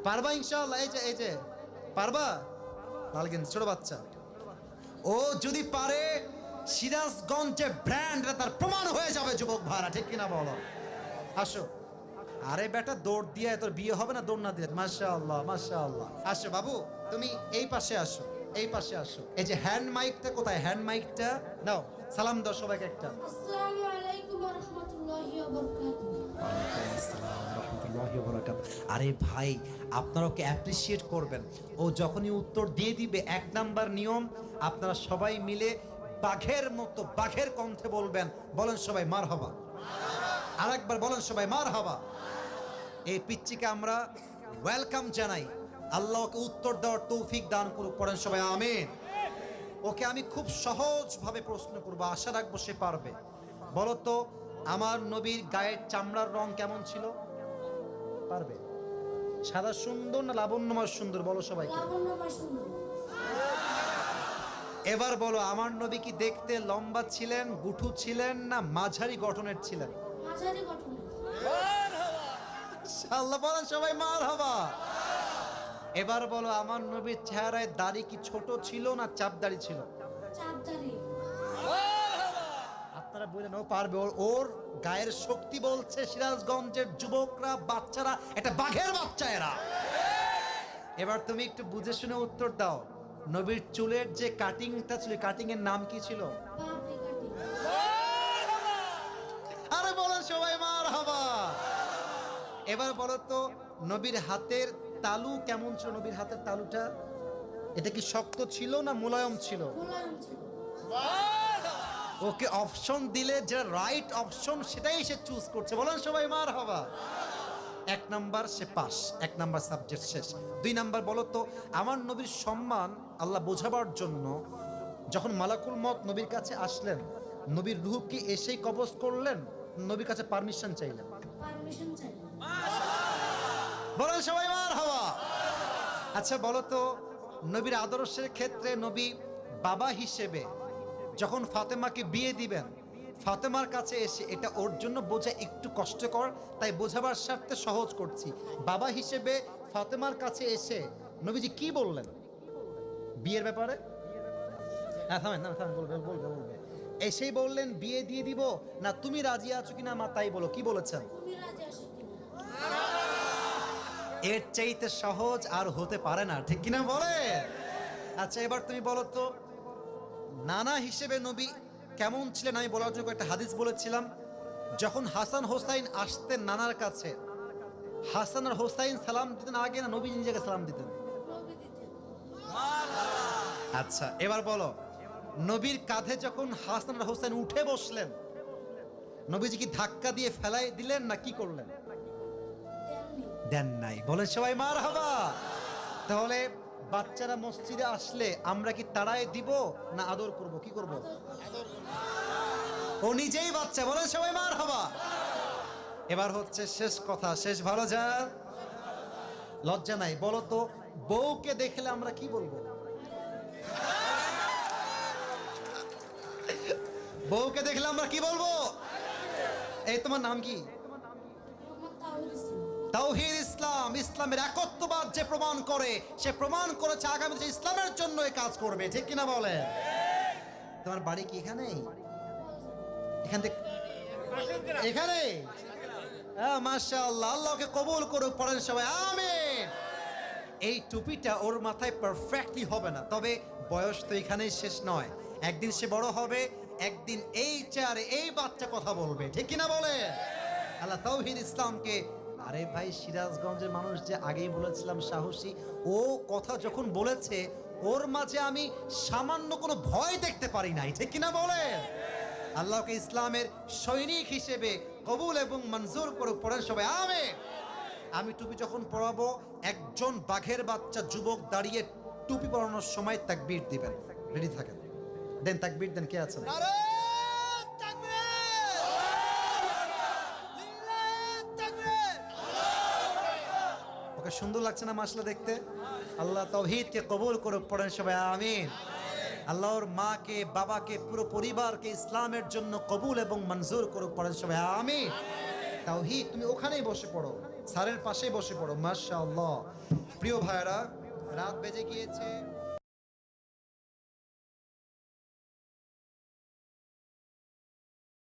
পারবা ইনশাআল্লাহ? এই যে পারবা? লাল গেঞ্জি ছোট বাচ্চা, ও যদি পারে সিরাজগঞ্জে ব্র্যান্ড, তার প্রমাণ হয়ে যাবে যুবক ভাড়া, ঠিক কিনা বলো? আসো। আরে বেটা দৌড় দিয়ে তোর বিয়ে হবে না দৌড় না দিয়ে? মাশাআল্লাহ মাশাআল্লাহ। আসো বাবু, তুমি এই পাশে আসো, এই পাশে আসো। এই যে হ্যান্ড মাইকটা কোথায়? হ্যান্ড মাইকটা নাও, সালাম দাও সবাইকে একটা। আসসালামু আলাইকুম ওয়া রাহমাতুল্লাহি ওয়া বারাকাতুহু। আরে ভাই, আপনারা ওকে অ্যাপ্রিসিয়েট করবেন। ও যখনই উত্তর দিয়ে দিবে, 1 নাম্বার নিয়ম, আপনারা সবাই মিলে বাঘের মতো বাঘের কণ্ঠে বলবেন। বলেন সবাই মারহাবা। আরেকবার বলেন সবাই মারহাবা। এই পিচ্চিকে আমরা ওয়েলকাম জানাই। আল্লাহ ওকে উত্তর দেওয়ার তৌফিক দান করুক। পড়েন সবাই আমিন। ওকে আমি খুব সহজভাবে প্রশ্ন করব, আশা রাখবো সে পারবে। বলো তো, আমার নবীর গায়ের চামড়ার রং কেমন ছিল? পারবে? সাদা সুন্দর না লাবণ্যময় সুন্দর? বলো সবাইকে। লাবণ্যময় সুন্দর। এবার বলো, আমার নবী কি দেখতে লম্বা ছিলেন, গুঠু ছিলেন, না মাঝারি গঠনের ছিলেন? মাঝারি গঠনের। আল্লাহ বলেন সবাই মারহাবা। এবার বলো, আমার নবীর চেহারায় দাড়ি কি ছোট ছিল না চাপ দাড়ি ছিল? চাপদারি। আপনারা বললেন ও পারবে, ওর গায়ের শক্তি বলছে সিরাজগঞ্জের যুবকরা, বাচ্চারা একটা বাঘের বাচ্চা এরা। এবার তুমি একটু বুঝে শুনে উত্তর দাও। নবীর চুলের যে কাটিংটা ছিল, কাটিং এর নাম কি ছিল? পাপড়ি কাটি। আরে বলেন সবাই মারহাবা। এবার বলো তো, নবীর হাতের তালু কেমন ছিল? নবীর হাতের তালুটা এটা কি শক্ত ছিল না মোলায়েম ছিল? মোলায়েম ছিল। ওকে অপশন দিলে যেটা রাইট অপশন সেটাই সে চুজ করছে। বলেন সবাই মারহাবা। 1 নাম্বার সে পাস, 1 নাম্বার সাবজেক্ট শেষ। 2 নাম্বার বলো তো, আমার নবীর সম্মান আল্লাহ বোঝাবার জন্য যখন মালাকুল মত নবীর কাছে আসলেন, নবীর রূহ কি এসেই কবজ করলেন, নবীর কাছে পারমিশন চাইলেন? পারমিশন চাই। বলেন সবাই মারহাবা। আচ্ছা বলো তো, নবীর আদর্শের ক্ষেত্রে নবী বাবা হিসেবে যখন ফাতেমাকে বিয়ে দিবেন, ফাতেমার কাছে এসে, এটা ওর জন্য বোঝা একটু কষ্টকর, তাই বোঝাবার স্বার্থে সহজ করছি। বাবা হিসেবে ফাতেমার কাছে এসে নবীজি কি বললেন বিয়ের ব্যাপারে? হ্যাঁ থামেন না, থামেন, বলবে বলবে বলবে। এসেই বললেন বিয়ে দিয়ে দিব, না তুমি রাজি আছো কিনা মা তাই বলো, কি বলেছেন? তুমি রাজি আছো কিনা? এর চাইতে সহজ আর হতে পারে না, ঠিক কিনা বলে? আচ্ছা এবার তুমি বলো তো, নানা হিসেবে নবী কেমন ছিলেন আমি বলার জন্য একটা হাদিস বলেছিলাম। যখন হাসান হোসাইন আসতেন নানার কাছে, হাসান আর হোসাইন সালাম দিতেন আগে না নবী নিজেকে সালাম দিতেন? নবী দিতেন। আচ্ছা এবার বলো, নবীর কাঁধে যখন হাসান আর হোসাইন উঠে বসলেন, নবীজি কি ধাক্কা দিয়ে ফেলাই দিলেন না কি করলেন? দেননি। দেন নাই। বলেন সবাই মারহাবা। তাহলে বাচ্চারা মসজিদে আসলে আমরা কি তাড়ায় দিব না আদর করব, কি করব? ও নিজেই বাচ্চা। বলেন সবাই মারহাবা। এবার হচ্ছে শেষ কথা, শেষ ভালো যার লজ্জা নাই। বলো তো, বউকে দেখলে আমরা কি বলবো? বউকে দেখলে আমরা কি বলবো? এই তোমার নাম কি? মোহাম্মদ তাওহীদ ইসলাম। তাওহীদ ইসলাম। ইসলামের একত্ববাদ যে প্রমাণ করে, সে প্রমাণ করেছে আগামীতে ইসলামের জন্য এই কাজ করবে, ঠিক কিনা বলে? তোমার বাড়ি কি এখানে? এখান থেকে এখানে? মাশাআল্লাহ, আল্লাহকে কবুল করুক। পড়েন সবাই আমিন। এই টুপিটা ওর মাথায় পারফেক্টলি হবে না, তবে বয়স তো এখানেই শেষ নয়। একদিন সে বড় হবে, একদিন এই চেয়ারে এই বাচ্চা কথা বলবে, ঠিক কিনা বলে? আল্লাহ তাওহীদ ইসলামকে, আরে ভাই সিরাজগঞ্জের মানুষ যে আগেই বলেছিলাম সাহসী, ও কথা যখন বলেছে ওর মাঝে আমি সামান্য কোনো ভয় দেখতে পারি নাই, ঠিক কিনা বলে? আল্লাহকে ইসলামের সৈনিক হিসেবে কবুল এবং মঞ্জুর করুক। পড়েন সবাই আমিন। আমি টুপি যখন পরাবো, একজন বাঘের বাচ্চা যুবক দাঁড়িয়ে টুপি পরানোর সময় তাকবীর দিবেন। রেডি থাকেন, দেন তাকবীর দেন। কে আছেন? ওকে সুন্দর লাগছে না মাশাআল্লাহ দেখতে? আল্লাহ তাওহীদকে কবুল করুক। পড়েন সবাই আমিন। আল্লাহর মাকে, বাবাকে, পুরো পরিবারকে ইসলামের জন্য কবুল এবং মঞ্জুর করুক। পড়েন সবাই আমিন। তাওহীদ, তুমি ওখানেই বসে পড়ো, স্যারের পাশেই বসে পড়ো। মাশাআল্লাহ। প্রিয় ভাইরা, রাত বেজে গিয়েছে।